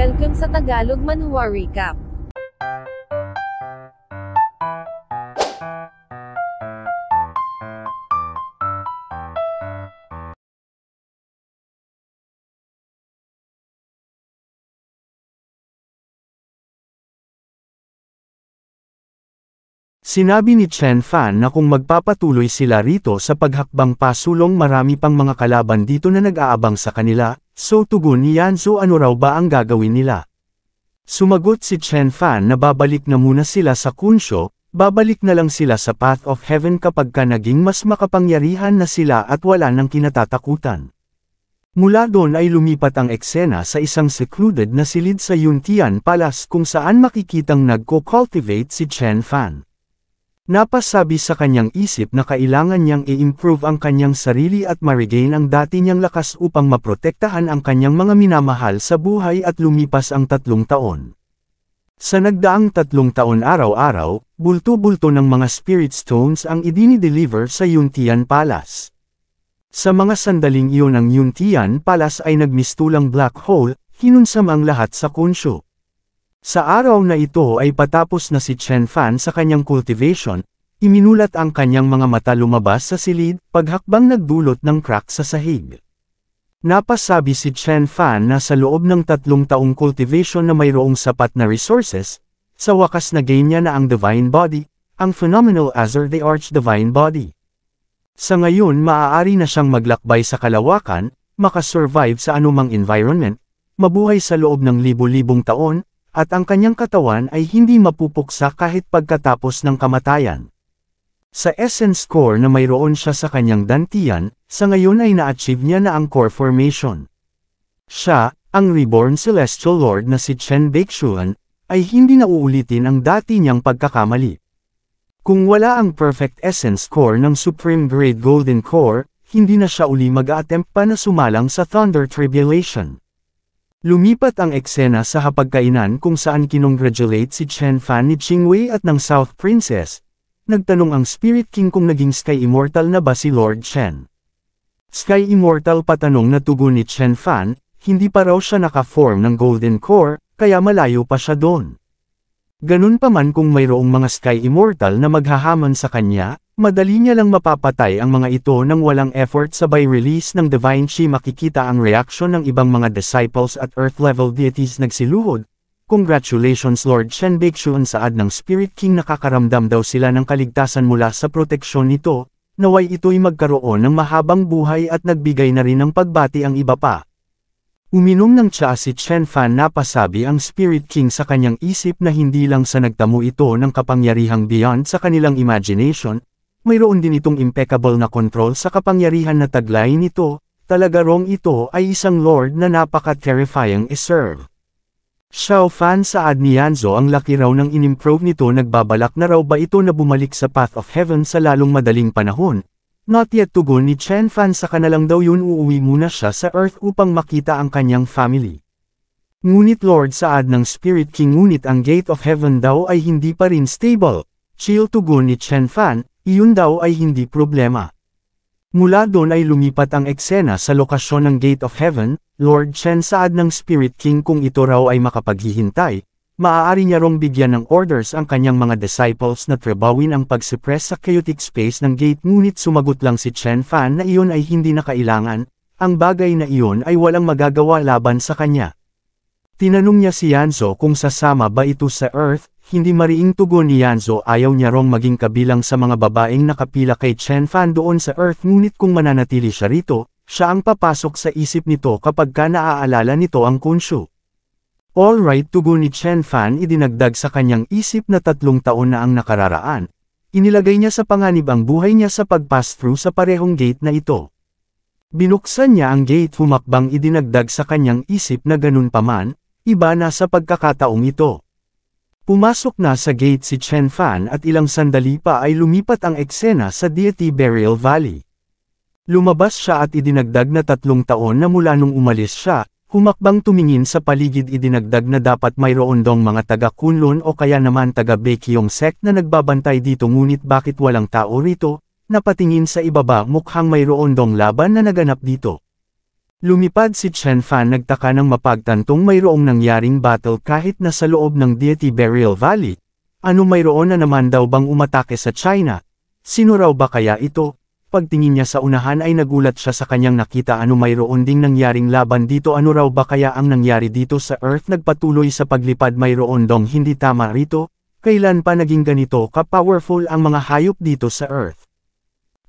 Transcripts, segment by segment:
Welcome sa Tagalog Manhwa Recap. Sinabi ni Chen Fan na kung magpapatuloy sila rito sa paghakbang pasulong marami pang mga kalaban dito na nag-aabang sa kanila, so tugon ni Yanzo ano raw ba ang gagawin nila. Sumagot si Chen Fan na babalik na muna sila sa Kunsho, babalik na lang sila sa Path of Heaven kapag ka naging mas makapangyarihan na sila at wala nang kinatatakutan. Mula doon ay lumipat ang eksena sa isang secluded na silid sa Yuntian Palace kung saan makikitang nagko-cultivate si Chen Fan. Napasabi sa kanyang isip na kailangan niyang i-improve ang kanyang sarili at ma-regain ang dati niyang lakas upang maprotektahan ang kanyang mga minamahal sa buhay at lumipas ang 3 taon. Sa nagdaang 3 taon araw-araw, bulto-bulto ng mga spirit stones ang idini-deliver sa Yuntian Palace. Sa mga sandaling iyon ang Yuntian Palace ay nagmistulang black hole, hinunsam ang lahat sa Kunsho. Sa araw na ito ay patapos na si Chen Fan sa kanyang cultivation, iminulat ang kanyang mga mata lumabas sa silid, paghakbang nagdulot ng crack sa sahig. Napasabi si Chen Fan na sa loob ng 3 taong cultivation na mayroong sapat na resources, sa wakas na gain niya na ang Divine Body, ang Phenomenal Azure the Arch-Divine Body. Sa ngayon maaari na siyang maglakbay sa kalawakan, makasurvive sa anumang environment, mabuhay sa loob ng libo-libong taon, at ang kanyang katawan ay hindi mapupuksa kahit pagkatapos ng kamatayan. Sa essence core na mayroon siya sa kanyang dantian, sa ngayon ay na-achieve niya na ang core formation. Siya, ang reborn celestial lord na si Chen Baixuan, ay hindi na uulitin ang dati niyang pagkakamali. Kung wala ang perfect essence core ng supreme grade golden core, hindi na siya uli mag-a-attempt pa na sumalang sa Thunder Tribulation. Lumipat ang eksena sa hapagkainan kung saan kinongratulate si Chen Fan ni Qingwei at ng South Princess. Nagtanong ang Spirit King kung naging Sky Immortal na ba si Lord Chen. Sky Immortal patanong na tugon ni Chen Fan, hindi pa raw siya naka-form ng Golden Core, kaya malayo pa siya doon. Ganun pa man kung mayroong mga Sky Immortal na maghahamon sa kanya, madali niya lang mapapatay ang mga ito nang walang effort sabay release ng Divine Chi makikita ang reaksyon ng ibang mga disciples at Earth-level deities nagsiluhod. Congratulations Lord Chen Baixuan saad ng Spirit King nakakaramdam daw sila ng kaligtasan mula sa proteksyon nito, naway ito'y magkaroon ng mahabang buhay at nagbigay na rin ng pagbati ang iba pa. Uminom ng tsaa si Chen Fan napasabi ang Spirit King sa kanyang isip na hindi lang sa nagtamo ito ng kapangyarihang beyond sa kanilang imagination, mayroon din itong impeccable na control sa kapangyarihan na taglay nito, talaga rong ito ay isang lord na napaka-terrifying i-serve. Xiao Fan saad ni Yanzo ang laki raw ng inimprove nito nagbabalak na raw ba ito na bumalik sa Path of Heaven sa lalong madaling panahon. Not yet tugon ni Chen Fan sa kanalang daw yun uuwi muna siya sa Earth upang makita ang kanyang family. Ngunit Lord saad ng Spirit King ngunit ang Gate of Heaven daw ay hindi pa rin stable. Chill tugon ni Chen Fan, iyon daw ay hindi problema. Mula doon ay lumipat ang eksena sa lokasyon ng Gate of Heaven, Lord Chen saad ng Spirit King kung ito raw ay makapaghihintay, maaari niya rong bigyan ng orders ang kanyang mga disciples na trabawin ang pag-suppress sa chaotic space ng gate ngunit sumagot lang si Chen Fan na iyon ay hindi na kailangan, ang bagay na iyon ay walang magagawa laban sa kanya. Tinanong niya si Yanzo kung sasama ba ito sa Earth, hindi mariing tugon ni Yanzo ayaw niya rong maging kabilang sa mga babaeng nakapila kay Chen Fan doon sa Earth ngunit kung mananatili siya rito, siya ang papasok sa isip nito kapag ka naaalala nito ang Kunsho. Alright tugon ni Chen Fan idinagdag sa kanyang isip na 3 taon na ang nakararaan. Inilagay niya sa panganib ang buhay niya sa pag-pass through sa parehong gate na ito. Binuksan niya ang gate humakbang idinagdag sa kanyang isip na ganun pa man, iba na sa pagkakataong ito. Pumasok na sa gate si Chen Fan at ilang sandali pa ay lumipat ang eksena sa Deity Burial Valley. Lumabas siya at idinagdag na 3 taon na mula nung umalis siya. Humakbang tumingin sa paligid idinagdag na dapat mayroon dong mga taga-Kunlun o kaya naman taga-Baekhyong sect na nagbabantay dito ngunit bakit walang tao rito, napatingin sa ibaba mukhang mayroon dong laban na naganap dito. Lumipad si Chen Fan nagtaka nang mapagtantong mayroong nangyaring battle kahit na sa loob ng Deity Burial Valley. Ano mayroon na naman daw bang umatake sa China? Sino raw ba kaya ito? Pagtingin niya sa unahan ay nagulat siya sa kanyang nakita ano mayroon ding nangyaring laban dito ano raw ba kaya ang nangyari dito sa Earth nagpatuloy sa paglipad mayroon dong hindi tama rito? Kailan pa naging ganito ka-powerful ang mga hayop dito sa Earth?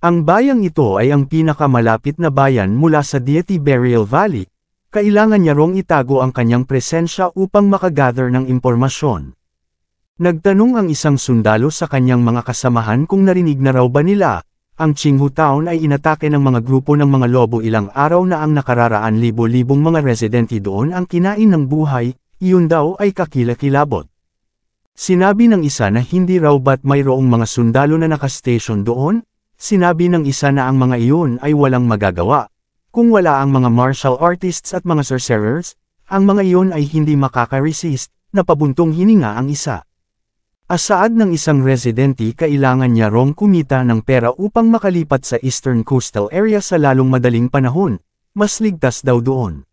Ang bayang ito ay ang pinakamalapit na bayan mula sa Deity Burial Valley. Kailangan niya rong itago ang kanyang presensya upang makagather ng impormasyon. Nagtanong ang isang sundalo sa kanyang mga kasamahan kung narinig na raw ba nila. Ang Qinghu Town ay inatake ng mga grupo ng mga lobo ilang araw na ang nakararaan libo-libong mga residente doon ang kinain ng buhay, iyon daw ay kakilakilabot. Sinabi ng isa na hindi raw ba't mayroong mga sundalo na nakastation doon? Sinabi ng isa na ang mga iyon ay walang magagawa. Kung wala ang mga martial artists at mga sorcerers, ang mga iyon ay hindi makaka-resist, napabuntong hininga ang isa. Asaad ng isang residente kailangan niya rong kumita ng pera upang makalipat sa Eastern Coastal Area sa lalong madaling panahon, mas ligtas daw doon.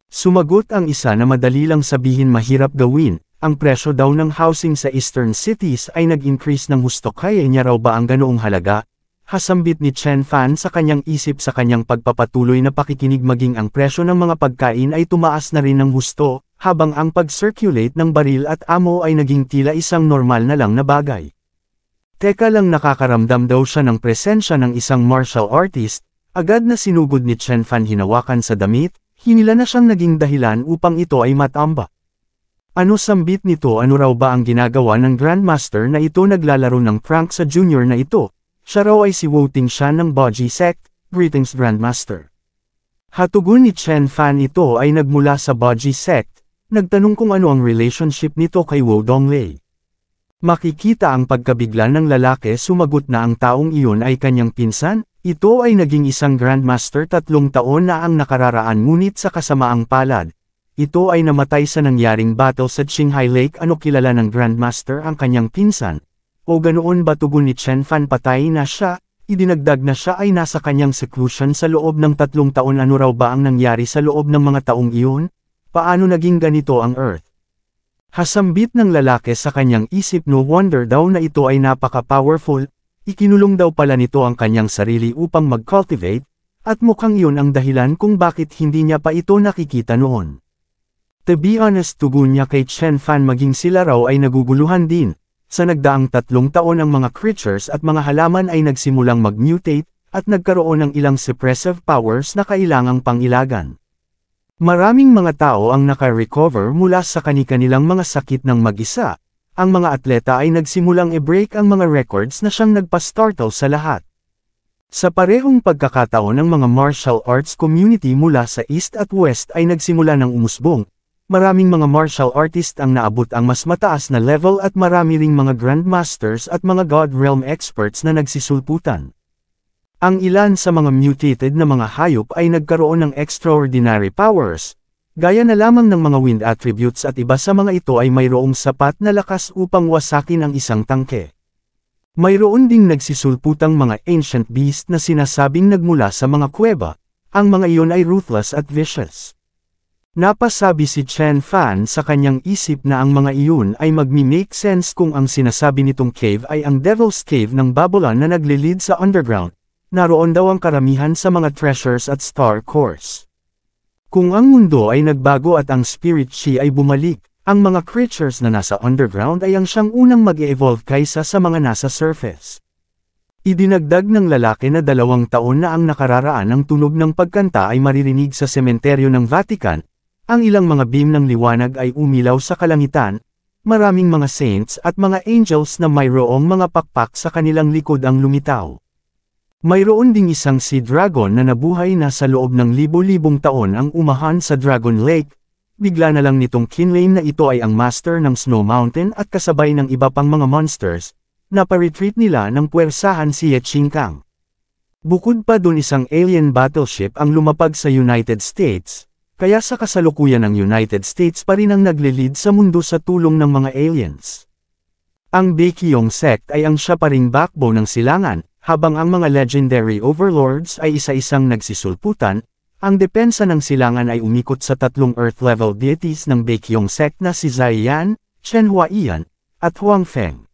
Sumagot ang isa na madali lang sabihin mahirap gawin, ang presyo daw ng housing sa Eastern cities ay nag-increase ng husto kaya niya raw ba ang ganoong halaga? Hasambit ni Chen Fan sa kanyang isip sa kanyang pagpapatuloy na pakikinig maging ang presyo ng mga pagkain ay tumaas na rin ng husto, habang ang pag-circulate ng baril at amo ay naging tila isang normal na lang na bagay. Teka lang nakakaramdam daw siya ng presensya ng isang martial artist, agad na sinugod ni Chen Fan hinawakan sa damit, hinila na siyang naging dahilan upang ito ay matamba. Ano sambit nito ano raw ba ang ginagawa ng Grandmaster na ito naglalaro ng prank sa junior na ito? Siya raw ay si Wu Tingshan ng Boji Sect, Greetings Grandmaster. Hatugon ni Chen Fan ito ay nagmula sa Boji Sect, nagtanong kung ano ang relationship nito kay Wu Donglei. Makikita ang pagkabigla ng lalaki sumagot na ang taong iyon ay kanyang pinsan, ito ay naging isang Grandmaster 3 taon na ang nakararaan ngunit sa kasamaang palad. Ito ay namatay sa nangyaring battle sa Qinghai Lake ano kilala ng Grandmaster ang kanyang pinsan. O ganoon ba tugon ni Chen Fan patay na siya, idinagdag na siya ay nasa kanyang seclusion sa loob ng 3 taon ano raw ba ang nangyari sa loob ng mga taong iyon? Paano naging ganito ang Earth? Hasambit ng lalaki sa kanyang isip no wonder daw na ito ay napaka-powerful, ikinulong daw pala nito ang kanyang sarili upang mag-cultivate, at mukhang iyon ang dahilan kung bakit hindi niya pa ito nakikita noon. To be honest tugon niya kay Chen Fan maging sila raw ay naguguluhan din. Sa nagdaang 3 taon ang mga creatures at mga halaman ay nagsimulang mag-mutate, at nagkaroon ng ilang suppressive powers na kailangang pangilagan. Maraming mga tao ang naka-recover mula sa kani-kanilang mga sakit ng mag-isa. Ang mga atleta ay nagsimulang i-break ang mga records na siyang nagpa-startle sa lahat. Sa parehong pagkakataon ng mga martial arts community mula sa East at West ay nagsimula ng umusbong. Maraming mga martial artist ang naabot ang mas mataas na level at marami ring mga grandmasters at mga god realm experts na nagsisulputan. Ang ilan sa mga mutated na mga hayop ay nagkaroon ng extraordinary powers, gaya na lamang ng mga wind attributes at iba sa mga ito ay mayroong sapat na lakas upang wasakin ang isang tangke. Mayroon ding nagsisulputang mga ancient beast na sinasabing nagmula sa mga kuweba, ang mga iyon ay ruthless at vicious. Napasabi si Chen Fan sa kanyang isip na ang mga iyon ay magmi-make sense kung ang sinasabi nitong cave ay ang Devil's Cave ng Babylon na naglilid sa underground. Naroon daw ang karamihan sa mga treasures at star cores. Kung ang mundo ay nagbago at ang spirit chi ay bumalik, ang mga creatures na nasa underground ay ang siyang unang mag-e-evolve kaysa sa mga nasa surface. Idinagdag ng lalaki na 2 taon na ang nakararaan ang tunog ng pagkanta ay maririnig sa sementeryo ng Vatican. Ang ilang mga beam ng liwanag ay umilaw sa kalangitan, maraming mga saints at mga angels na mayroong mga pakpak sa kanilang likod ang lumitaw. Mayroon ding isang sea dragon na nabuhay na sa loob ng libo-libong taon ang umahan sa Dragon Lake, bigla na lang nitong kinlaim na ito ay ang master ng Snow Mountain at kasabay ng iba pang mga monsters, na pa-retreat nila ng puwersahan si Ye Qingkang. Bukod pa dun isang alien battleship ang lumapag sa United States, kaya sa kasalukuyan ng United States pa rin ang naglilid sa mundo sa tulong ng mga aliens. Ang Baekhyong sect ay ang siya pa ring backbone ng silangan, habang ang mga legendary overlords ay isa-isang nagsisulputan, ang depensa ng silangan ay umikot sa tatlong Earth-level deities ng Baekhyong sect na si Zai Yan, Chen Huaiyan, at Huang Feng.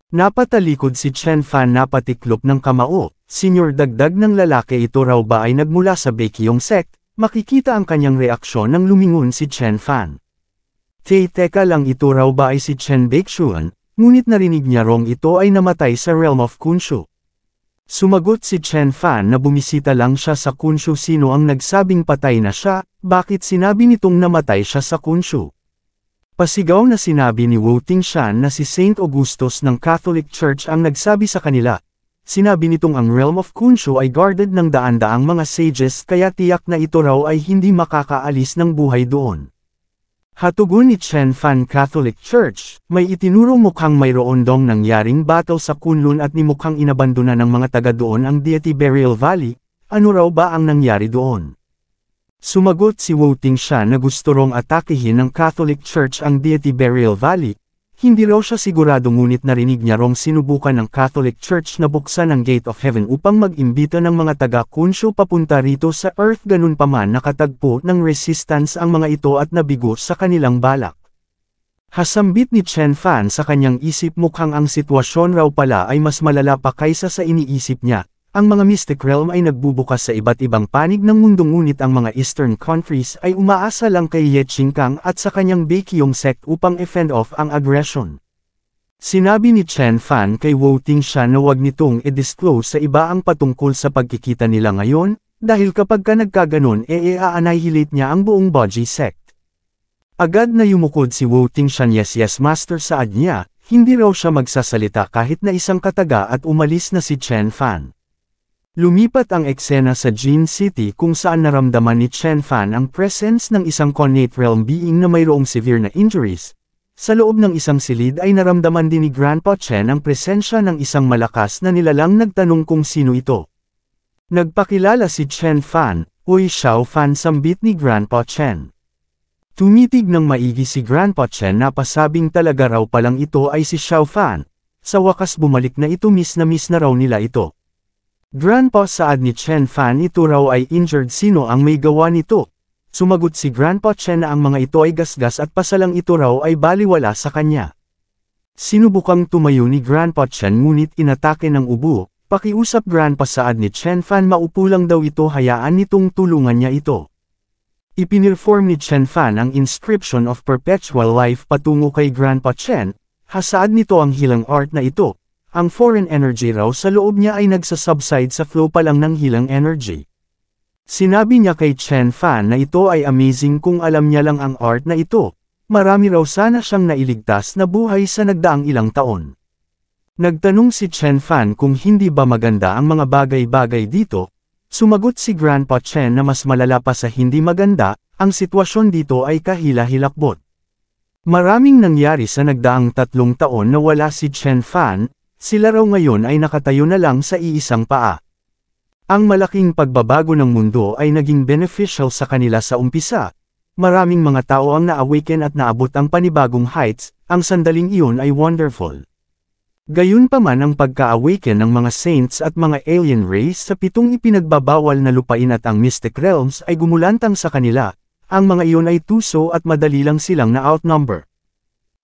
Napatalikod si Chen Fan na patiklop ng kamao, Senyor dagdag ng lalaki ito raw ba ay nagmula sa Baekhyong sect, makikita ang kanyang reaksyon nang lumingon si Chen Fan. Teka lang ito raw ba ay si Chen Baekhyun, ngunit narinig niya rong ito ay namatay sa realm of Kunshu. Sumagot si Chen Fan na bumisita lang siya sa Kunshu. Sino ang nagsabing patay na siya, bakit sinabi nitong namatay siya sa Kunshu? Pasigaw na sinabi ni Wu Tingshan na si Saint Augustus ng Catholic Church ang nagsabi sa kanila. Sinabi nitong ang realm of Kunshu ay guarded ng daan-daang mga sages kaya tiyak na ito raw ay hindi makakaalis ng buhay doon. Hatugon ni Chen Fan Catholic Church, may itinuro mukhang mayroon dong nangyaring battle sa Kunlun at ni mukhang inabandona ng mga taga doon ang Deity Burial Valley, ano raw ba ang nangyari doon? Sumagot si Wu Tingshan na gusto rong atakihin ng Catholic Church ang Deity Burial Valley. Hindi raw siya sigurado ngunit narinig niya rong sinubukan ng Catholic Church na buksan ang Gate of Heaven upang mag-imbita ng mga taga-Kunshu papunta rito sa Earth. Ganun pa man nakatagpo ng resistance ang mga ito at nabigo sa kanilang balak. Hasambit ni Chen Fan sa kanyang isip mukhang ang sitwasyon raw pala ay mas malala pa kaysa sa iniisip niya. Ang mga mystic realm ay nagbubukas sa iba't ibang panig ng mundo ngunit ang mga eastern countries ay umaasa lang kay Ye Qingkang at sa kanyang Baekhyong sect upang i-fend off ang aggression. Sinabi ni Chen Fan kay Wu Tingshan na wag nitong i-disclose sa iba ang patungkol sa pagkikita nila ngayon, dahil kapag ka nagkaganon i-annihilate niya ang buong Boji sect. Agad na yumukod si Wu Tingshan yes master saad niya, hindi raw siya magsasalita kahit na isang kataga at umalis na si Chen Fan. Lumipat ang eksena sa Jin City kung saan naramdaman ni Chen Fan ang presence ng isang connate realm being na mayroong severe na injuries. Sa loob ng isang silid ay naramdaman din ni Grandpa Chen ang presensya ng isang malakas na nilalang. Nagtanong kung sino ito. Nagpakilala si Chen Fan, "Uy Xiao Fan," sambit ni Grandpa Chen. Tumitig ng maigi si Grandpa Chen na pasabing talaga raw palang ito ay si Xiao Fan. Sa wakas bumalik na ito, miss na raw nila ito. Grandpa, saad ni Chen Fan, ito raw ay injured. Sino ang may gawa nito? Sumagot si Grandpa Chen na ang mga ito ay gasgas at pasalang ito raw ay baliwala sa kanya. Sinubukang tumayo ni Grandpa Chen ngunit inatake ng ubo. Pakiusap Grandpa, saad ni Chen Fan, maupo lang daw ito, hayaan nitong tulungan niya ito. Ipinirform ni Chen Fan ang inscription of perpetual life patungo kay Grandpa Chen. Hasaad nito ang healing art na ito. Ang foreign energy raw sa loob niya ay nagsasubside sa flow pa lang ng healing energy. Sinabi niya kay Chen Fan na ito ay amazing kung alam niya lang ang art na ito. Marami raw sana siyang nailigtas na buhay sa nagdaang ilang taon. Nagtanong si Chen Fan kung hindi ba maganda ang mga bagay-bagay dito. Sumagot si Grandpa Chen na mas malala pa sa hindi maganda, ang sitwasyon dito ay kahila-hilakbot. Maraming nangyari sa nagdaang 3 taon na wala si Chen Fan. Sila raw ngayon ay nakatayo na lang sa iisang paa. Ang malaking pagbabago ng mundo ay naging beneficial sa kanila sa umpisa. Maraming mga tao ang na-awaken at naabot ang panibagong heights, ang sandaling iyon ay wonderful. Gayunpaman ang pagka-awaken ng mga saints at mga alien race sa 7 ipinagbabawal na lupain at ang mystic realms ay gumulantang sa kanila. Ang mga iyon ay tuso at madali lang silang na-outnumber.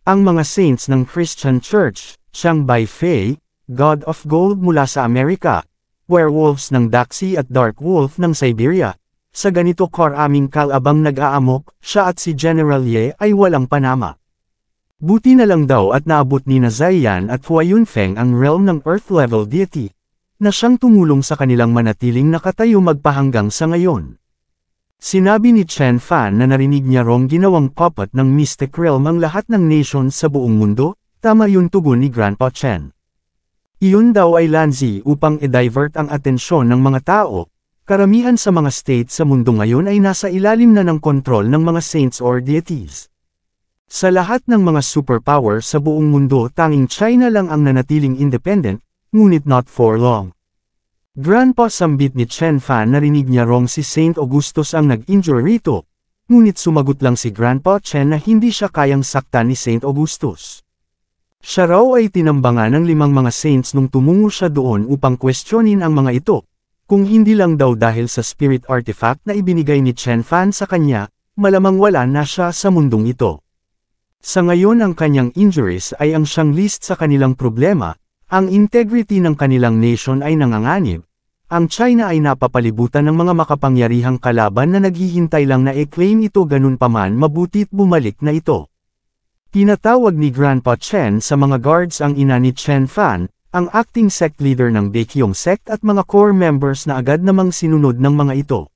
Ang mga saints ng Christian Church, Chiang Bai-Fei, God of Gold mula sa Amerika, werewolves ng Daxi at Dark Wolf ng Siberia. Sa ganito karaming kalabang nag-aamok, siya at si General Ye ay walang panama. Buti na lang daw at naabot ni Zai Yan at Huayun Feng ang realm ng Earth-level deity, na siyang tumulong sa kanilang manatiling nakatayo magpahanggang sa ngayon. Sinabi ni Chen Fan na narinig niya rong ginawang puppet ng mystic realm ang lahat ng nations sa buong mundo. Tama yun, tugon ni Grandpa Chen. Iyon daw ay lanzi upang i-divert ang atensyon ng mga tao. Karamihan sa mga states sa mundo ngayon ay nasa ilalim na ng kontrol ng mga saints or deities. Sa lahat ng mga superpower sa buong mundo, tanging China lang ang nanatiling independent, ngunit not for long. Grandpa, sambit ni Chen Fan, narinig niya rong si Saint Augustus ang nag-injure rito. Ngunit sumagot lang si Grandpa Chen na hindi siya kayang saktan ni Saint Augustus. Siya raw ay tinambangan ng 5 mga saints nung tumungo siya doon upang kwestiyonin ang mga ito. Kung hindi lang daw dahil sa spirit artifact na ibinigay ni Chen Fan sa kanya, malamang wala na siya sa mundong ito. Sa ngayon ang kanyang injuries ay ang siyang list sa kanilang problema, ang integrity ng kanilang nation ay nanganganib, ang China ay napapalibutan ng mga makapangyarihang kalaban na naghihintay lang na i-claim ito, ganun paman mabuti't bumalik na ito. Tinatawag ni Grandpa Chen sa mga guards ang ina ni Chen Fan, ang acting sect leader ng Baekhyun sect at mga core members na agad namang sinunod ng mga ito.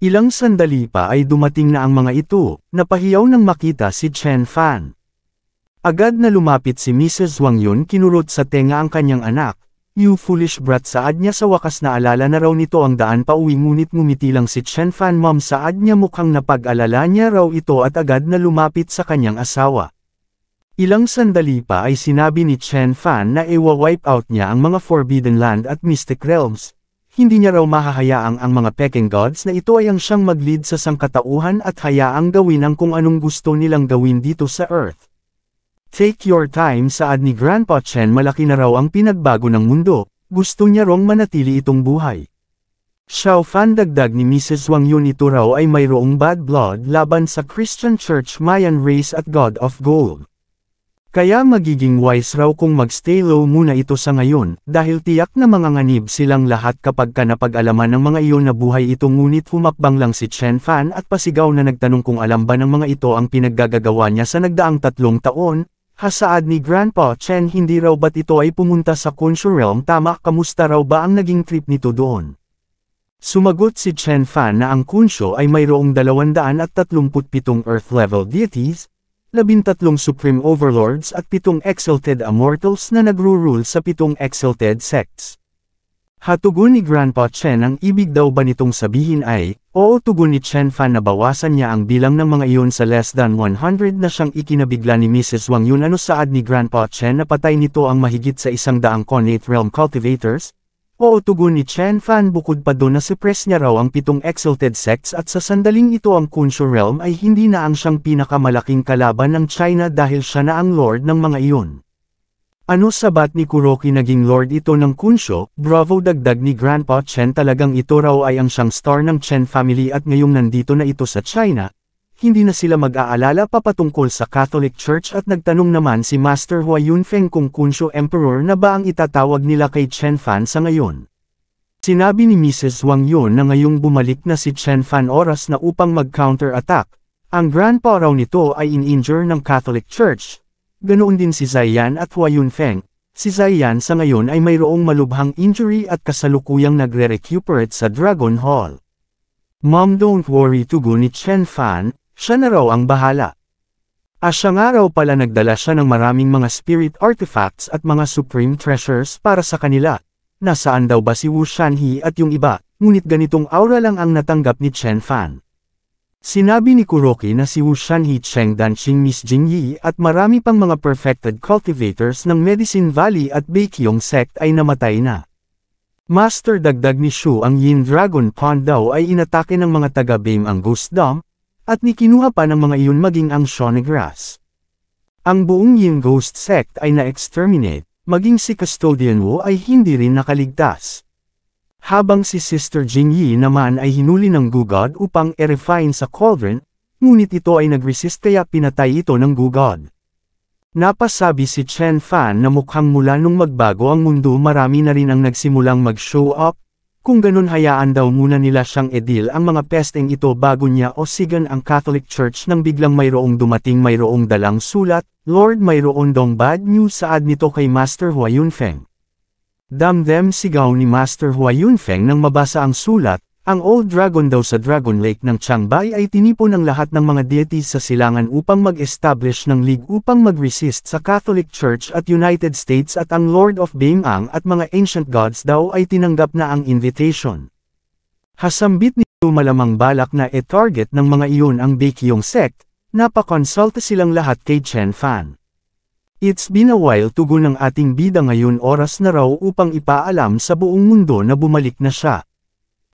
Ilang sandali pa ay dumating na ang mga ito, napahiyaw nang makita si Chen Fan. Agad na lumapit si Mrs. Wang Yun, kinurot sa tenga ang kanyang anak, "You foolish brat," saad niya. Sa wakas naalala na raw nito ang daan pa uwi, ngunit ngumiti lang si Chen Fan. "Mom," saad niya, mukhang napag-alala niya raw ito at agad na lumapit sa kanyang asawa. Ilang sandali pa ay sinabi ni Chen Fan na iwa-wipe out niya ang mga Forbidden Land at Mystic Realms. Hindi niya raw mahahayaang ang mga Peking Gods na ito ay ang siyang mag-lead sa sangkatauhan at hayaang gawin ang kung anong gusto nilang gawin dito sa Earth. "Take your time," saad ni Grandpa Chen. Malaki na raw ang pinagbago ng mundo, gusto niya rong manatili itong buhay. Xiao Fan, dagdag ni Mrs. Wang Yun, ito raw ay mayroong bad blood laban sa Christian Church, Mayan race at God of Gold. Kaya magiging wise raw kung magstay low muna ito sa ngayon, dahil tiyak na manganganib silang lahat kapag ka napag-alaman ng mga iyon na buhay ito. Ngunit humakbang lang si Chen Fan at pasigaw na nagtanong kung alam ba ng mga ito ang pinaggagawa niya sa nagdaang 3 taon, hasaad ni Grandpa Chen. Hindi raw ba't ito ay pumunta sa Khonshu Realm? Tama, kamusta raw ba ang naging trip nito doon? Sumagot si Chen Fan na ang Khonshu ay mayroong 237 Earth level deities, 13 Supreme Overlords at 7 Exalted Immortals na nagro-rule sa 7 Exalted Sects. Hatugon ni Grandpa Chen. Ang ibig daw ba nitong sabihin ay, oo, tugon ni Chen Fan, na bawasan niya ang bilang ng mga iyon sa less than 100 na siyang ikinabigla ni Mrs. Wang Yun. Ano, saad ni Grandpa Chen, na patay nito ang mahigit sa 100 Connate Realm Cultivators? Oo, tugon ni Chen Fan, bukod pa doon na suppress niya raw ang 7 Exalted Sects at sa sandaling ito ang Khonshu Realm ay hindi na ang siyang pinakamalaking kalaban ng China dahil siya na ang lord ng mga iyon. Ano, sabat ni Kuroki, naging lord ito ng Khonshu? Bravo, dagdag ni Grandpa Chen, talagang ito raw ay ang siyang star ng Chen family at ngayong nandito na ito sa China, hindi na sila mag-aalala pa patungkol sa Catholic Church. At nagtanong naman si Master Hua Yunfeng kung Khonshu Emperor na ba ang itatawag nila kay Chen Fan sa ngayon. Sinabi ni Mrs. Wang Yun na ngayong bumalik na si Chen Fan oras na upang mag-counter-attack. Ang grandpa raw nito ay in-injure ng Catholic Church. Ganoon din si Zaiyan at Hua Yunfeng. Si Zaiyan sa ngayon ay mayroong malubhang injury at kasalukuyang nagre-recuperate sa Dragon Hall. "Mom, don't worry," tugon ni Chen Fan. Siya na raw ang bahala. Siya nga raw pala nagdala siya ng maraming mga spirit artifacts at mga supreme treasures para sa kanila. Nasaan daw ba si Wu Shanhe at yung iba? Ngunit ganitong aura lang ang natanggap ni Chen Fan. Sinabi ni Kuroki na si Wu Shanhe, Cheng Danqing, Miss Jingyi at marami pang mga perfected cultivators ng Medicine Valley at Baekhyun sect ay namatay na. Master, dagdag ni Shu, ang Yin Dragon Pond daw ay inatake ng mga taga-Bame ang Ghost Dome, at nikinuha pa ng mga iyon maging ang Shonnegrass. Ang buong Yin Ghost sect ay na-exterminate, maging si Custodian Wu ay hindi rin nakaligtas. Habang si Sister Jingyi naman ay hinuli ng Gugod upang i-refine sa cauldron, ngunit ito ay nag-resist kaya pinatay ito ng Gugod. Napasabi si Chen Fan na mukhang mula nung magbago ang mundo marami na rin ang nagsimulang mag-show up. Kung ganun, hayaan daw muna nila siyang edil ang mga pesteng ito bago niya o sigan ang Catholic Church. Nang biglang mayroong dumating, mayroong dalang sulat, "Lord, mayroon dong bad news," saad nito kay Master Hua Yunfeng. "Damdem," sigaw ni Master Hua Yunfeng nang mabasa ang sulat. Ang Old Dragon daw sa Dragon Lake ng Changbai ay tinipon ng lahat ng mga deities sa silangan upang mag-establish ng league upang mag-resist sa Catholic Church at United States, at ang Lord of Bameang at mga ancient gods daw ay tinanggap na ang invitation. Hasambit nito malamang balak na e-target ng mga iyon ang Baekhyun sect, napakonsulta silang lahat kay Chen Fan. "It's been a while," tugon ng ating bida, ngayon oras na raw upang ipaalam sa buong mundo na bumalik na siya.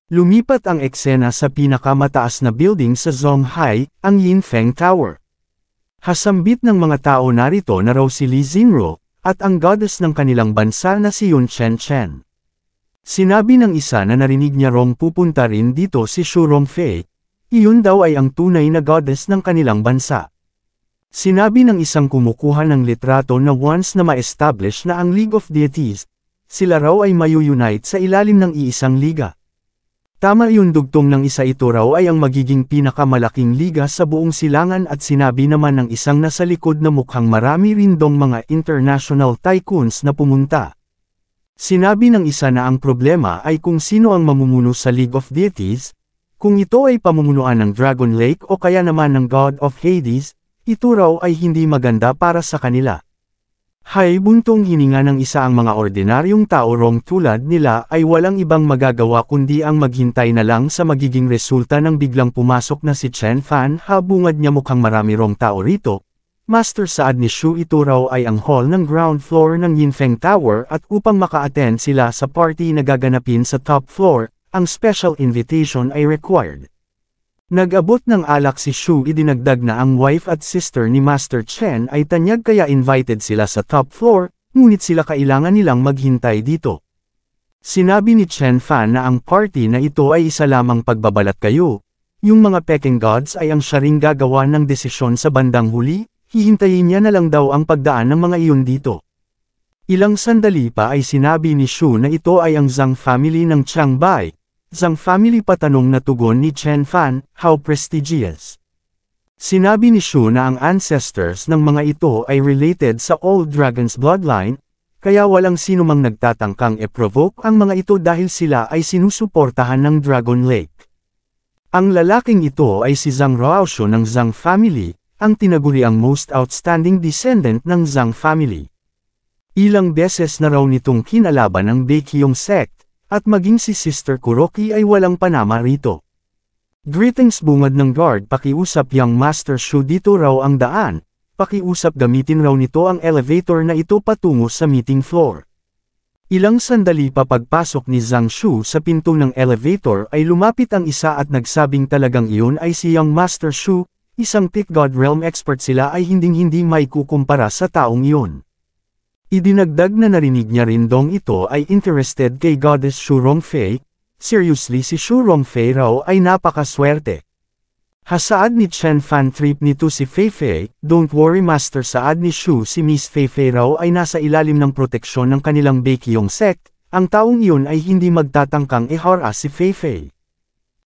Lumipat ang eksena sa pinakamataas na building sa Zhonghai, ang Yinfeng Tower. Hasambit ng mga tao narito na raw si Li Xinruo, at ang goddess ng kanilang bansa na si Yun Chen Chen. Sinabi ng isa na narinig niya rong pupunta rin dito si Shu Rongfei, iyon daw ay ang tunay na goddess ng kanilang bansa. Sinabi ng isang kumukuha ng litrato na once na ma-establish na ang League of Deities, sila raw ay mayu-unite sa ilalim ng iisang liga. Tama yun, dugtong ng isa, ito raw ay ang magiging pinakamalaking liga sa buong silangan, at sinabi naman ng isang nasa likod na mukhang marami rin dong mga international tycoons na pumunta. Sinabi ng isa na ang problema ay kung sino ang mamumuno sa League of Deities, kung ito ay pamumunuan ng Dragon Lake o kaya naman ng God of Hades, ito raw ay hindi maganda para sa kanila. Hay, buntong hininga ng isa, ang mga ordinaryong tao rong tulad nila ay walang ibang magagawa kundi ang maghintay na lang sa magiging resulta ng biglang pumasok na si Chen Fan. Habungad niya, mukhang marami rong tao rito. Master, saad ni Shu, ito raw ay ang hall ng ground floor ng Yinfeng Tower, at upang maka-attend sila sa party na gaganapin sa top floor, ang special invitation ay required. Nag-abot ng alak si Shu, idinagdag na ang wife at sister ni Master Chen ay tanyag kaya invited sila sa top floor, ngunit sila kailangan nilang maghintay dito. Sinabi ni Chen Fan na ang party na ito ay isa lamang pagbabalat kayo. Yung mga Peking gods ay ang siya ring gagawa ng desisyon sa bandang huli, hihintayin niya na lang daw ang pagdaan ng mga iyon dito. Ilang sandali pa ay sinabi ni Shu na ito ay ang Zhang family ng Changbai. Zhang family, patanong na tugon ni Chen Fan, how prestigious. Sinabi ni Shu na ang ancestors ng mga ito ay related sa Old Dragon's bloodline, kaya walang sino mang nagtatangkang e-provoke ang mga ito dahil sila ay sinusuportahan ng Dragon Lake. Ang lalaking ito ay si Zhang Ruoxiu ng Zhang family, ang tinaguri ang most outstanding descendant ng Zhang family. Ilang beses na raw nitong kinalaban ang Baekhyong sect, at maging si Sister Kuroki ay walang panama rito. Greetings, bungad ng guard, pakiusap yang Master Shu, dito raw ang daan, pakiusap, gamitin raw nito ang elevator na ito patungo sa meeting floor. Ilang sandali pa pagpasok ni Zhang Shu sa pinto ng elevator ay lumapit ang isa at nagsabing talagang iyon ay si Young Master Shu, isang Thick God Realm expert, sila ay hinding-hindi may kukumpara sa taong iyon. Idinagdag na narinig niya rin dong ito ay interested kay Goddess Shu Rongfei. Seriously, si Shu Rongfei raw ay napakaswerte. Hasaad ni Chen Fan, trip nito si Fei Fei. Don't worry Master, saad ni Shu, si Miss Fei Fei raw ay nasa ilalim ng proteksyon ng kanilang Baekhyong sect, ang taong iyon ay hindi magtatangkang iharas si Fei Fei.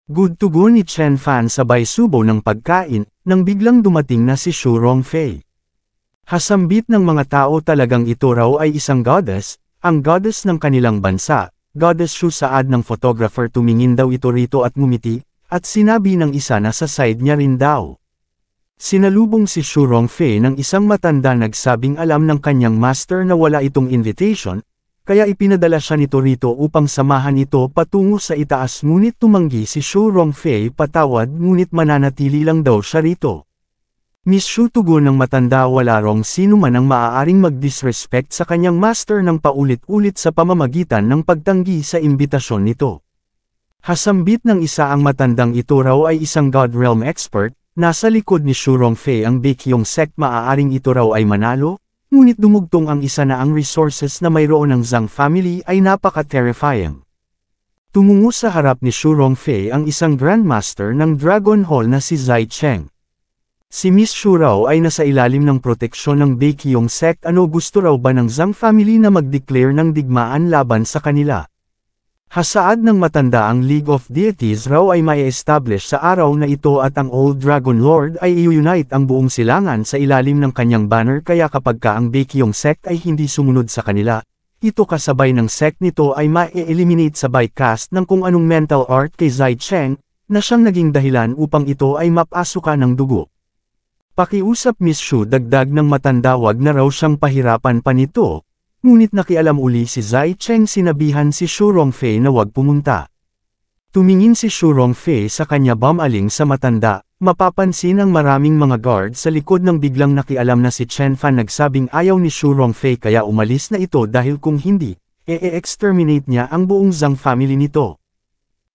Good, tugon ni Chen Fan sabay subo ng pagkain, nang biglang dumating na si Shu Rongfei. Hasambit ng mga tao, talagang ito raw ay isang goddess, ang goddess ng kanilang bansa. Goddess Shu, saad ng photographer, tumingin daw ito rito at ngumiti, at sinabi ng isa na sa side niya rin daw. Sinalubong si Shu Rongfei ng isang matanda, nagsabing alam ng kanyang master na wala itong invitation, kaya ipinadala siya nito rito upang samahan ito patungo sa itaas, ngunit tumanggi si Shu Rongfei, patawad, ngunit mananatili lang daw siya rito. Miss Shu, tugon ng matanda, wala rong sino man ang maaaring mag-disrespect sa kanyang master ng paulit-ulit sa pamamagitan ng pagtanggi sa imbitasyon nito. Hasambit ng isa, ang matandang ito raw ay isang God Realm expert, nasa likod ni Shu Rongfei ang Baekhyong sect, maaaring ito raw ay manalo, ngunit dumugtong ang isa na ang resources na mayroon ng Zhang family ay napaka-terrifying. Tumungo sa harap ni Shu Rongfei ang isang grandmaster ng Dragon Hall na si Zai Cheng. Si Miss Shu raw ay nasa ilalim ng proteksyon ng Baekhyong sect, ano gusto raw ba ng Zhang family na mag-declare ng digmaan laban sa kanila? Hasaad ng matanda, ang League of Deities raw ay mai-establish sa araw na ito at ang Old Dragon Lord ay i-unite ang buong silangan sa ilalim ng kanyang banner, kaya kapag ka ang Baekhyong sect ay hindi sumunod sa kanila, ito kasabay ng sect nito ay ma-eliminate sa bycast ng kung anong mental art kay Zai Cheng, na siyang naging dahilan upang ito ay mapasukan ng dugo. Pakiusap Miss Shu, dagdag ng matanda, wag na raw siyang pahirapan pa nito, ngunit nakialam uli si Zai Cheng, sinabihan si Shu Rongfei na wag pumunta. Tumingin si Shu Rongfei sa kanya, bumaling sa matanda, mapapansin ang maraming mga guard sa likod ng biglang nakialam na si Chen Fan, nagsabing ayaw ni Shu Rongfei kaya umalis na ito dahil kung hindi, e-exterminate niya ang buong Zhang family nito.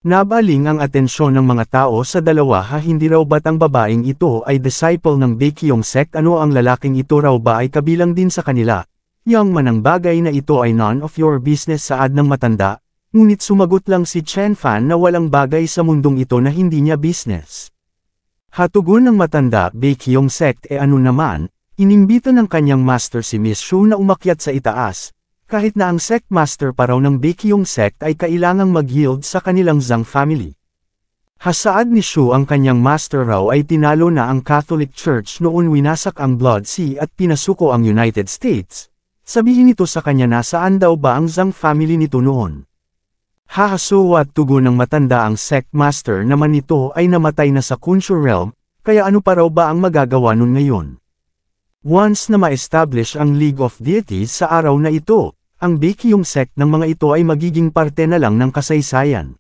Nabaling ang atensyon ng mga tao sa dalawa, hindi raw ba't ang babaeng ito ay disciple ng Baekhyong sect, ano ang lalaking ito raw ba ay kabilang din sa kanila? Yang manang bagay na ito ay none of your business, saad ng matanda, ngunit sumagot lang si Chen Fan na walang bagay sa mundong ito na hindi niya business. Hatugon ng matanda Baekhyong sect ano naman, inimbita ng kanyang master si Miss Shu na umakyat sa itaas, kahit na ang sect master pa raw ng Baekhyong sect ay kailangang mag-yield sa kanilang Zhang family. Hasaad ni Shu ang kanyang master raw ay tinalo na ang Catholic Church noon winasak ang Blood Sea at pinasuko ang United States. Sabihin nito sa kanya nasaan daw ba ang Zhang family nito noon. Hahasuwa at tugon ng matanda ang sect master naman nito ay namatay na sa Khonshu realm, kaya ano pa raw ba ang magagawa nun ngayon. Once na ma-establish ang League of Deities sa araw na ito, ang Baekhyong sect ng mga ito ay magiging parte na lang ng kasaysayan.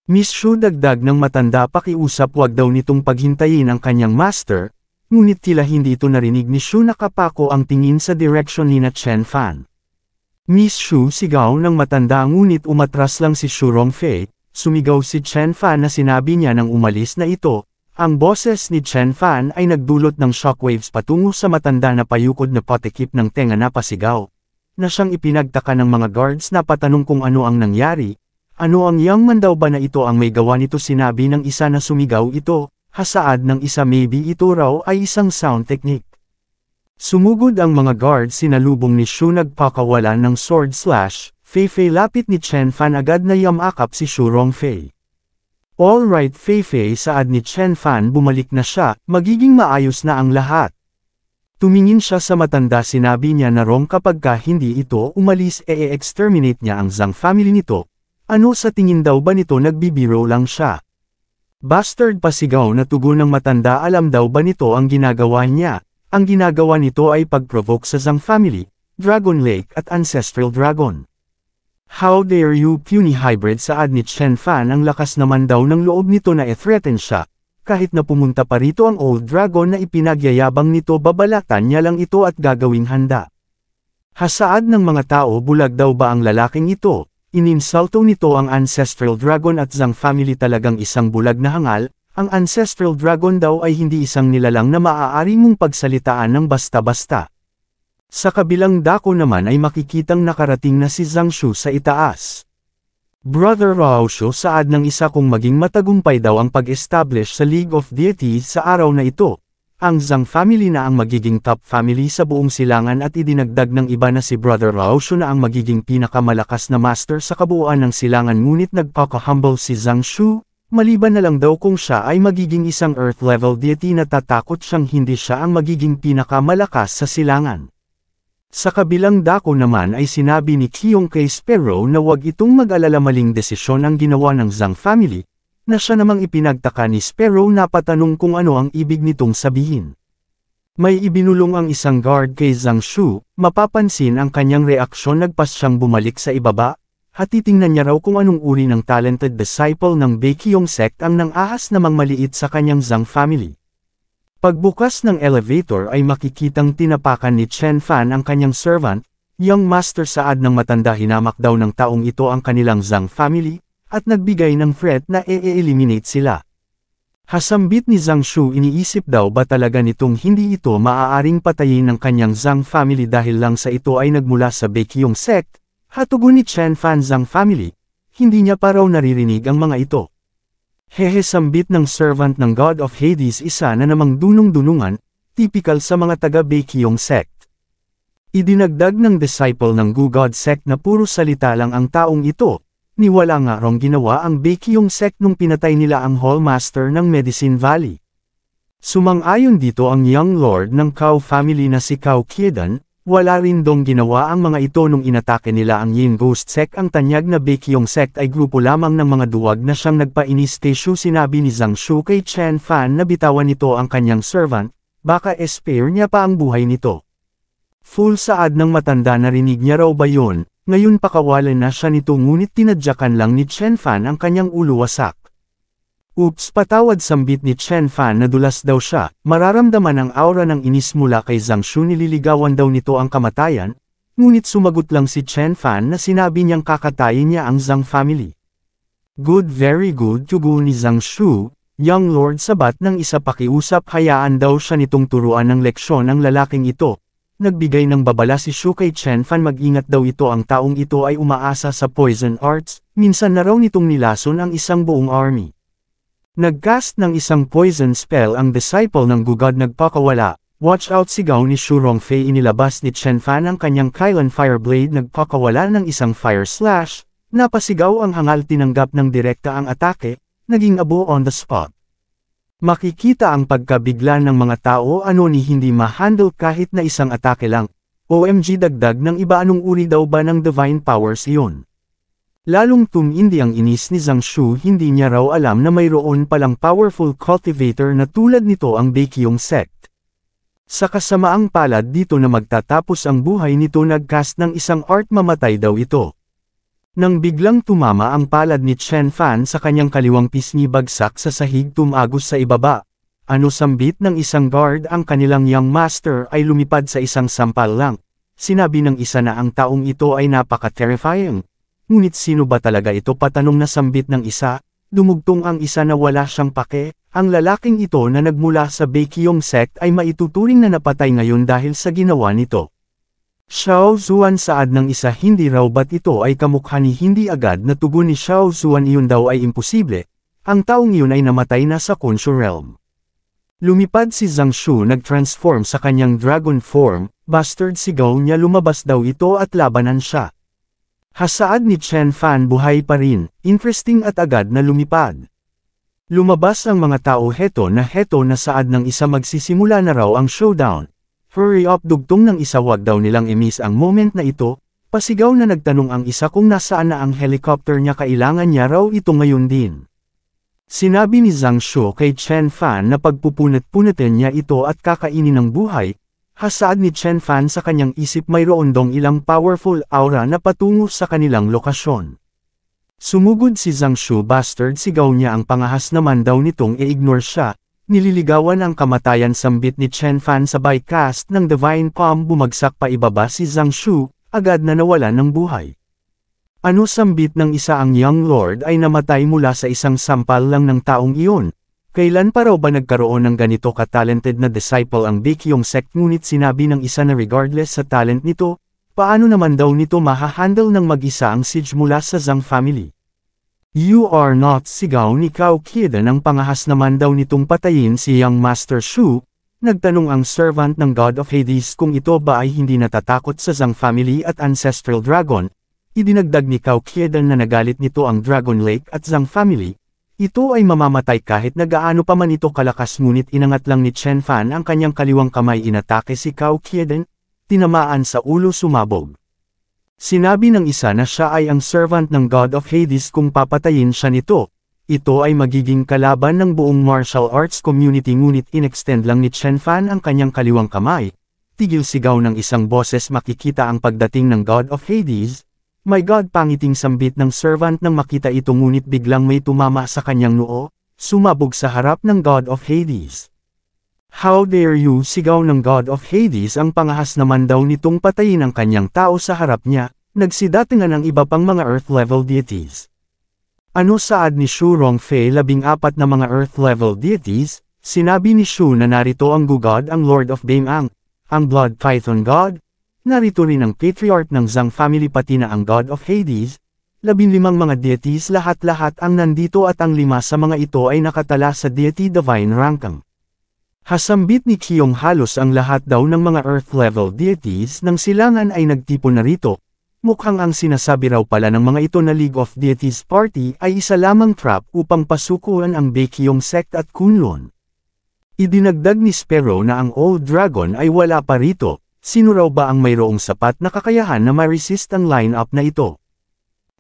Miss Shu dagdag ng matanda pakiusap wag daw nitong paghintayin ang kanyang master, ngunit tila hindi ito narinig ni Shu nakapako ang tingin sa direksyon ni Chen Fan. Miss Shu sigaw ng matanda ngunit umatras lang si Shu Rongfei, sumigaw si Chen Fan na sinabi niya nang umalis na ito, ang boses ni Chen Fan ay nagdulot ng shockwaves patungo sa matanda na payukod na patikip ng tenga na pasigaw, na siyang ipinagtaka ng mga guards na patanong kung ano ang nangyari. Ano ang young man daw ba na ito ang may gawa nito sinabi ng isa na sumigaw ito, hasaad ng isa maybe ito raw ay isang sound technique. Sumugod ang mga guards sinalubong ni Shu nagpakawalan ng sword slash, Fei lapit ni Chen Fan agad na yamakap si Shu Rongfei. Alright Fei saad ni Chen Fan bumalik na siya, magiging maayos na ang lahat. Tumingin siya sa matanda sinabi niya na wrong kapag hindi ito umalis exterminate niya ang Zhang family nito. Ano sa tingin daw ba nito nagbibiro lang siya? Bastard pasigaw na tugon ng matanda alam daw ba nito ang ginagawa niya? Ang ginagawa nito ay pag-provoke sa Zhang family, Dragon Lake at Ancestral Dragon. How dare you puny hybrid saad ni Chen Fan ang lakas naman daw ng loob nito na threaten siya, kahit na pumunta pa rito ang Old Dragon na ipinagyayabang nito babalatan niya lang ito at gagawing handa. Hasaad ng mga tao bulag daw ba ang lalaking ito? Ininsulto nito ang Ancestral Dragon at Zhang family talagang isang bulag na hangal, ang Ancestral Dragon daw ay hindi isang nilalang na maaari mong pagsalitaan ng basta-basta. Sa kabilang dako naman ay makikitang nakarating na si Zhang Shu sa itaas. Brother Raosho saad ng isa kung maging matagumpay daw ang pag-establish sa League of Deities sa araw na ito. Ang Zhang family na ang magiging top family sa buong silangan at idinagdag ng iba na si Brother Raosho na ang magiging pinakamalakas na master sa kabuuan ng silangan ngunit nagpaka-humble si Zhang Shu, maliban na lang daw kung siya ay magiging isang earth level deity na tatakot siyang hindi siya ang magiging pinakamalakas sa silangan. Sa kabilang dako naman ay sinabi ni Qiyong kay Sparrow na wag itong mag-alala maling desisyon ang ginawa ng Zhang family, na siya namang ipinagtaka ni Sparrow na patanong kung ano ang ibig nitong sabihin. May ibinulong ang isang guard kay Zhang Shu, mapapansin ang kanyang reaksyon nagpas siyang bumalik sa ibaba, at titingnan niya raw kung anong uri ng talented disciple ng Baekhyong sect ang nang-ahas namang maliit sa kanyang Zhang family. Pagbukas ng elevator ay makikitang tinapakan ni Chen Fan ang kanyang servant, young master saad ng matanda hinamak daw ng taong ito ang kanilang Zhang family, at nagbigay ng threat na e-eliminate sila. Hasambit ni Zhang Shu iniisip daw ba talaga nitong hindi ito maaaring patayin ng kanyang Zhang family dahil lang sa ito ay nagmula sa Baekhyong sect, hatugon ni Chen Fan Zhang family, hindi niya pa raw naririnig ang mga ito. Hehe sambit ng servant ng God of Hades isa na namang dunong-dunungan, typical sa mga taga Baekhyong sect. Idinagdag ng disciple ng Gu God sect na puro salita lang ang taong ito. Niwala nga rong ginawa ang Baekhyong sect nung pinatay nila ang Hall Master ng Medicine Valley. Sumang-ayon dito ang young lord ng Cao family na si Cao Kiedan, wala rin dong ginawa ang mga ito nung inatake nila ang Yin Ghost sect. Ang tanyag na Baekhyong sect ay grupo lamang ng mga duwag na siyang nagpainis kay Shu. Sinabi ni Zhang Shu kay Chen Fan na bitawan nito ang kanyang servant, baka spare niya pa ang buhay nito. Full saad ng matanda narinig niya raw ba yun? Ngayon pakawalan na siya nito ngunit tinadyakan lang ni Chen Fan ang kanyang ulo wasak. Oops patawad sambit ni Chen Fan na dulas daw siya, mararamdaman ang aura ng inis mula kay Zhang Shu nililigawan daw nito ang kamatayan, ngunit sumagot lang si Chen Fan na sinabi niyang kakatayin niya ang Zhang family. Good very good tugon ni Zhang Shu, young lord sabat ng isa pakiusap hayaan daw siya nitong turuan ng leksyon ang lalaking ito. nagbigay ng babala si Shu kay Chen Fan mag-ingat daw ito ang taong ito ay umaasa sa poison arts, minsan na raw nitong nilason ang isang buong army. Nagcast ng isang poison spell ang disciple ng Gugod nagpakawala, watch out sigaw ni Shu Rongfei inilabas ni Chen Fan ang kanyang Kailan Fireblade nagpakawala ng isang fire slash, napasigaw ang hangal tinanggap ng direkta ang atake, naging abo on the spot. Makikita ang pagkabigla ng mga tao ni hindi ma-handle kahit na isang atake lang. OMG dagdag ng iba anong uri daw ba ng divine powers iyon. Lalong tumindi ang inis ni Zhang Shu hindi niya raw alam na mayroon palang powerful cultivator na tulad nito ang Baekhyun sect. Sa kasamaang palad dito na magtatapos ang buhay nito nagcast ng isang art mamatay daw ito. Nang biglang tumama ang palad ni Chen Fan sa kanyang kaliwang pisngi bagsak sa sahig tumagos sa ibaba. Sambit ng isang guard ang kanilang young master ay lumipad sa isang sampal lang. Sinabi ng isa na ang taong ito ay napaka-terrifying. Ngunit sino ba talaga ito patanong na sambit ng isa, dumugtong ang isa na wala siyang pake, ang lalaking ito na nagmula sa Baekhyun sect ay maituturing na napatay ngayon dahil sa ginawa nito. Xiao Zuan saad ng isa hindi raw ba't ito ay kamukha ni hindi agad na tugon ni Xiao Zuan iyon daw ay imposible, ang taong iyon ay namatay na sa Khonshu realm. Lumipad si Zhang Shu nag-transform sa kanyang dragon form, bastard sigaw niya lumabas daw ito at labanan siya. Hasaad ni Chen Fan buhay pa rin, interesting at agad na lumipad. Lumabas ang mga tao heto na saad ng isa magsisimula na raw ang showdown. Hurry up dugtong ng isa wag daw nilang i-miss ang moment na ito, pasigaw na nagtanong ang isa kung nasaan na ang helicopter niya kailangan niya raw ito ngayon din. Sinabi ni Zhang Shu kay Chen Fan na pagpupunat-punatin niya ito at kakainin ng buhay, hasaad ni Chen Fan sa kanyang isip mayroon dong ilang powerful aura na patungo sa kanilang lokasyon. Sumugod si Zhang Shu bastard sigaw niya ang pangahas naman daw nitong i-ignore siya. Nililigawan ang kamatayan sambit ni Chen Fan sabay cast ng Divine Palm bumagsak pa ibaba si Zhang Shu, agad na nawala ng buhay. Sambit ng isa ang young lord ay namatay mula sa isang sampal lang ng taong iyon. Kailan pa raw ba nagkaroon ng ganito ka-talented na disciple ang Baekhyun sect ngunit sinabi ng isa na regardless sa talent nito, paano naman daw nito mahahandle ng mag-isa ang siege mula sa Zhang family? You are not sigaw ni Cao Qidan ang pangahas naman daw nitong patayin si Young Master Shu, nagtanong ang servant ng God of Hades kung ito ba ay hindi natatakot sa Zhang family at Ancestral Dragon, idinagdag ni Cao Qidan na nagalit nito ang Dragon Lake at Zhang family, ito ay mamamatay kahit nagaano pa man ito kalakas ngunit inangat lang ni Chen Fan ang kanyang kaliwang kamay inatake si Cao Qidan, tinamaan sa ulo sumabog. Sinabi ng isa na siya ay ang servant ng God of Hades kung papatayin siya nito. Ito ay magiging kalaban ng buong martial arts community ngunit inextend lang ni Chen Fan ang kanyang kaliwang kamay. Tigil sigaw ng isang boses makikita ang pagdating ng God of Hades. My God pangiting sambit ng servant nang makita ito ngunit biglang may tumama sa kanyang noo, sumabog sa harap ng God of Hades. How dare you sigaw ng God of Hades ang pangahas naman daw nitong patayin ang kanyang tao sa harap niya, nagsidatingan ang iba pang mga earth-level deities. Saad ni Shu Rongfei 14 na mga earth-level deities, sinabi ni Shu na narito ang Gugod ang Lord of Baemang, ang Blood Python God, narito rin ang Patriarch ng Zhang family pati na ang God of Hades, 15 mga deities lahat-lahat ang nandito at ang 5 sa mga ito ay nakatala sa deity divine ranking. Hasambit ni Qiyong halos ang lahat daw ng mga earth-level deities ng silangan ay nagtipon na rito. Mukhang ang sinasabi raw pala ng mga ito na League of Deities Party ay isa lamang trap upang pasukuan ang Baekhyun sect at Kunlun. Idinagdag ni Sparrow na ang Old Dragon ay wala pa rito, sino raw ba ang mayroong sapat na kakayahan na ma-resist ang line-up na ito?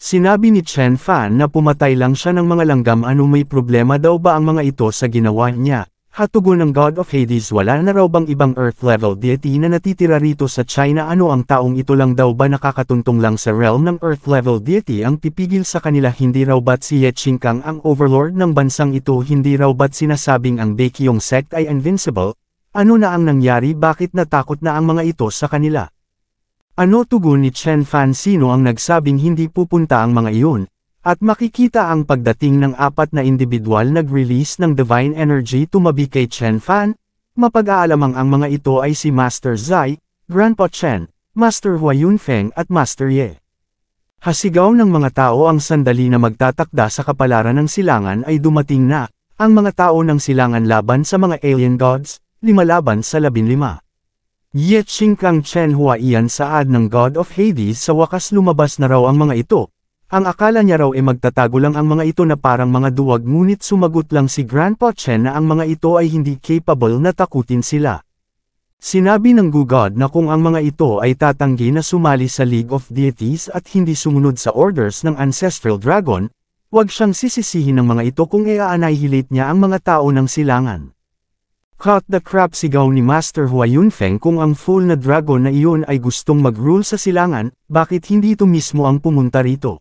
Sinabi ni Chen Fan na pumatay lang siya ng mga langgam may problema daw ba ang mga ito sa ginawa niya? Hatugon ng God of Hades wala na raw bang ibang earth-level deity na natitira rito sa China ang taong ito lang daw ba nakakatuntong lang sa realm ng earth-level deity ang pipigil sa kanila hindi raw ba't si Ye Qingkang ang overlord ng bansang ito hindi raw ba't sinasabing ang Baekhyun sect ay invincible, na ang nangyari bakit natakot na ang mga ito sa kanila? Tugon ni Chen Fan sino ang nagsabing hindi pupunta ang mga iyon? At makikita ang pagdating ng 4 na individual nag-release ng divine energy tumabi kay Chen Fan, mapag-aalamang ang mga ito ay si Master Zai, Grandpa Chen, Master Hua Yunfeng at Master Ye. Hasigaw ng mga tao ang sandali na magtatakda sa kapalaran ng silangan ay dumating na, ang mga tao ng silangan laban sa mga alien gods, 5 laban sa 15. Ye Qingkang Chen Hua iyan saad ng God of Hades sa wakas lumabas na raw ang mga ito. Ang akala niya raw ay magtatago lang ang mga ito na parang mga duwag ngunit sumagot lang si Grandpa Chen na ang mga ito ay hindi capable na takutin sila. Sinabi ng Gugod na kung ang mga ito ay tatanggi na sumali sa League of Deities at hindi sumunod sa orders ng Ancestral Dragon, huwag siyang sisisihin ng mga ito kung i-annihilate niya ang mga tao ng silangan. Cut the crap sigaw ni Master Hua Yunfeng kung ang full na dragon na iyon ay gustong mag-rule sa silangan, bakit hindi ito mismo ang pumunta rito?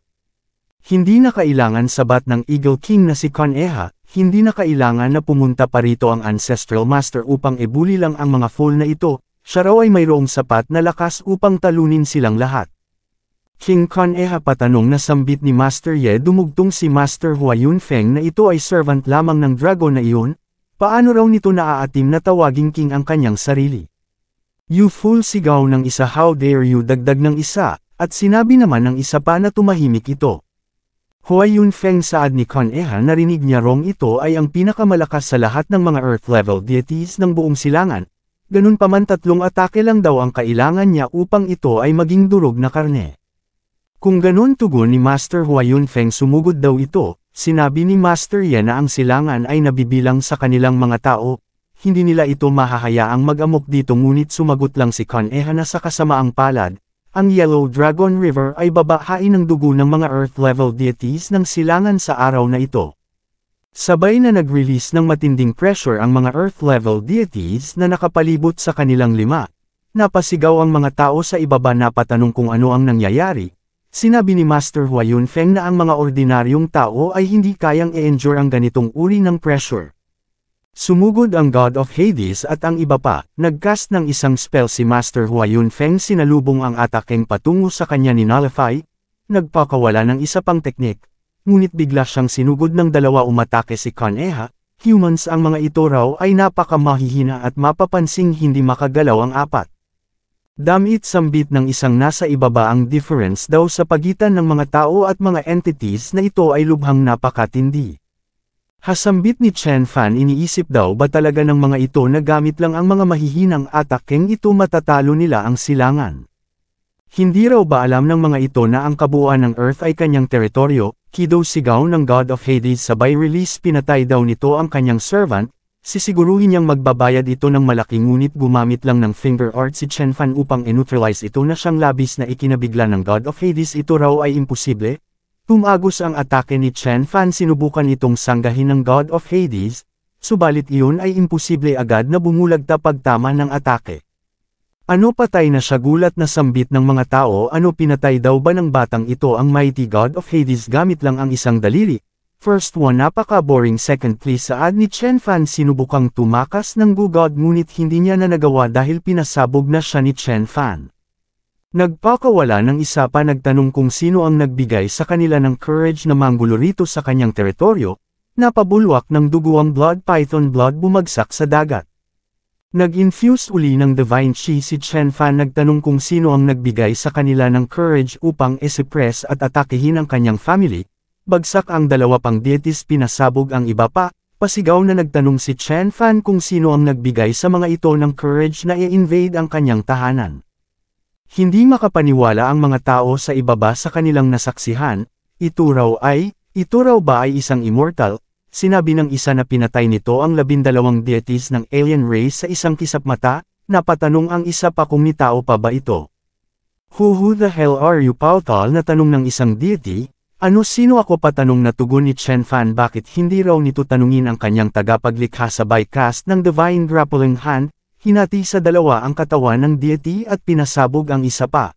Hindi na kailangan sabat ng Eagle King na si Kan-eha, hindi na kailangan na pumunta pa rito ang Ancestral Master upang ibuli lang ang mga fool na ito, siya raw ay mayroong sapat na lakas upang talunin silang lahat. King Kan-eha patanong na sambit ni Master Ye dumugtong si Master Hua Yunfeng na ito ay servant lamang ng dragon na iyon, paano raw nito naaatim na tawaging king ang kanyang sarili? You fool sigaw ng isa how dare you dagdag ng isa, at sinabi naman ng isa pa na tumahimik ito. Hua Yunfeng saad ni Kan-eha narinig niya rong ito ay ang pinakamalakas sa lahat ng mga Earth-level deities ng buong silangan, ganun pa man 3 atake lang daw ang kailangan niya upang ito ay maging durog na karne. Kung ganun tugon ni Master Hua Yunfeng sumugod daw ito, sinabi ni Master Ye na ang silangan ay nabibilang sa kanilang mga tao, hindi nila ito mahahayaang mag-amok dito ngunit sumagot lang si Kan-eha na sa kasamaang palad, ang Yellow Dragon River ay babahain ng dugo ng mga Earth-level deities ng silangan sa araw na ito. Sabay na nag-release ng matinding pressure ang mga Earth-level deities na nakapalibot sa kanilang 5. Napasigaw ang mga tao sa ibaba na patanong kung ano ang nangyayari. Sinabi ni Master Hua Yunfeng na ang mga ordinaryong tao ay hindi kayang i-endure ang ganitong uri ng pressure. Sumugod ang God of Hades at ang iba pa, nagcast ng isang spell si Master Hua Yunfeng sinalubong ang atakeng patungo sa kanya ni Nullify, nagpakawala ng isa pang teknik, ngunit bigla siyang sinugod ng 2 umatake si Kan-eha, humans ang mga ito raw ay napakamahihina at mapapansing hindi makagalaw ang 4. Damit sambit ng isang nasa ibaba ang difference daw sa pagitan ng mga tao at mga entities na ito ay lubhang napakatindi. Hasambit ni Chen Fan iniisip daw ba talaga ng mga ito na gamit lang ang mga mahihinang atakeng ito matatalo nila ang silangan. Hindi raw ba alam ng mga ito na ang kabuuan ng Earth ay kanyang teritoryo, kidaw sigaw ng God of Hades sabay release pinatay daw nito ang kanyang servant, sisiguruhin niyang magbabayad ito ng malaki ngunit gumamit lang ng finger art si Chen Fan upang i-neutralize ito na siyang labis na ikinabigla ng God of Hades ito raw ay imposible. Tumagos ang atake ni Chen Fan sinubukan itong sanggahin ng God of Hades, subalit iyon ay imposible agad na bumulagta pagtama ng atake. Ano patay na siya gulat na sambit ng mga tao ano pinatay daw ba ng batang ito ang mighty God of Hades gamit lang ang isang daliri. First one napaka-boring second please saad ni Chen Fan sinubukang tumakas ng Gugod ngunit hindi niya na nagawa dahil pinasabog na siya ni Chen Fan. Nagpakawala ng isa pa nagtanong kung sino ang nagbigay sa kanila ng courage na manggulo rito sa kanyang teritoryo, napabulwak ng dugo ang blood python blood bumagsak sa dagat. Nag-infuse uli ng divine chi si Chen Fan nagtanong kung sino ang nagbigay sa kanila ng courage upang i-suppress at atakehin ang kanyang family, bagsak ang 2 pang deities pinasabog ang iba pa, pasigaw na nagtanong si Chen Fan kung sino ang nagbigay sa mga ito ng courage na i-invade ang kanyang tahanan. Hindi makapaniwala ang mga tao sa ibaba sa kanilang nasaksihan, ito raw ba ay isang immortal, sinabi ng isa na pinatay nito ang 12 deities ng alien race sa isang kisap mata, napatanong ang isa pa kung ni tao pa ba ito. Who the hell are you Pautal na tanong ng isang deity, sino ako patanong na tugon ni Chen Fan bakit hindi raw nito tanungin ang kanyang tagapaglikha sabay cast ng divine grappling hand, hinati sa 2 ang katawan ng deity at pinasabog ang isa pa.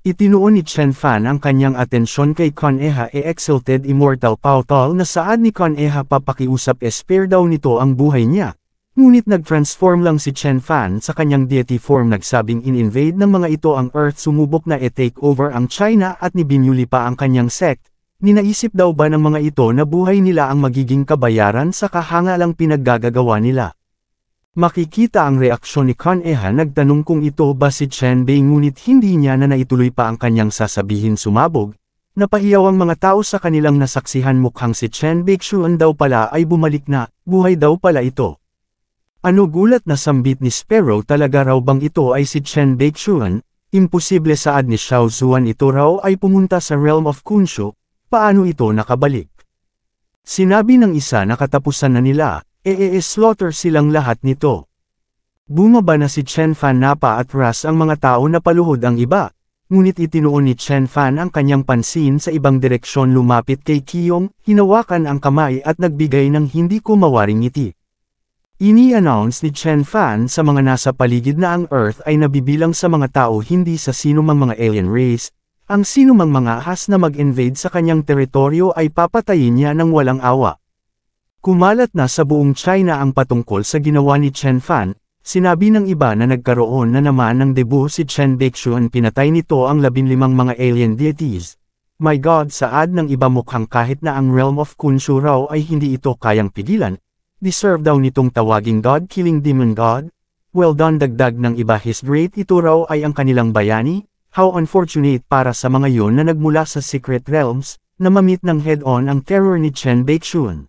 Itinuon ni Chen Fan ang kanyang atensyon kay Kan-eha exalted immortal Pautal na saad ni Kan-eha papakiusap spare daw nito ang buhay niya. Ngunit nag-transform lang si Chen Fan sa kanyang deity form nagsabing in-invade ng mga ito ang Earth sumubok na i-take over ang China at nibinyuli pa ang kanyang sect. Ninaisip daw ba ng mga ito na buhay nila ang magiging kabayaran sa kahangalang pinaggagawa nila. Makikita ang reaksyon ni Kan-eha nagtanong kung ito ba si Chen Bei ngunit hindi niya na naituloy pa ang kanyang sasabihin sumabog. Napahiyaw ang mga tao sa kanilang nasaksihan mukhang si Chen Baekhyun daw pala ay bumalik na, buhay daw pala ito. Ano gulat na sambit ni Sparrow talaga raw bang ito ay si Chen Baekhyun? Imposible saad ni Xiao Zuan ito raw ay pumunta sa Realm of Khonshu, paano ito nakabalik? Sinabi ng isa na katapusan na nila, slaughter silang lahat nito. Bumaba na si Chen Fan na paatras ang mga tao na paluhod ang iba, ngunit itinuon ni Chen Fan ang kanyang pansin sa ibang direksyon lumapit kay Qiyong, hinawakan ang kamay at nagbigay ng hindi ko mawaring ngiti. Ini-announce ni Chen Fan sa mga nasa paligid na ang Earth ay nabibilang sa mga tao hindi sa sinumang mga alien race, ang sinumang mga ahas na mag-invade sa kanyang teritoryo ay papatayin niya ng walang awa. Kumalat na sa buong China ang patungkol sa ginawa ni Chen Fan, sinabi ng iba na nagkaroon na naman ng debut si Chen Baekhyun pinatay nito ang 15 mga alien deities. My God saad ng iba mukhang kahit na ang Realm of Khonshu raw ay hindi ito kayang pigilan, deserve daw nitong tawaging God-killing demon God? Well done dagdag ng iba his great ito raw ay ang kanilang bayani, how unfortunate para sa mga yon na nagmula sa secret realms, na mamit ng head-on ang terror ni Chen Baekhyun.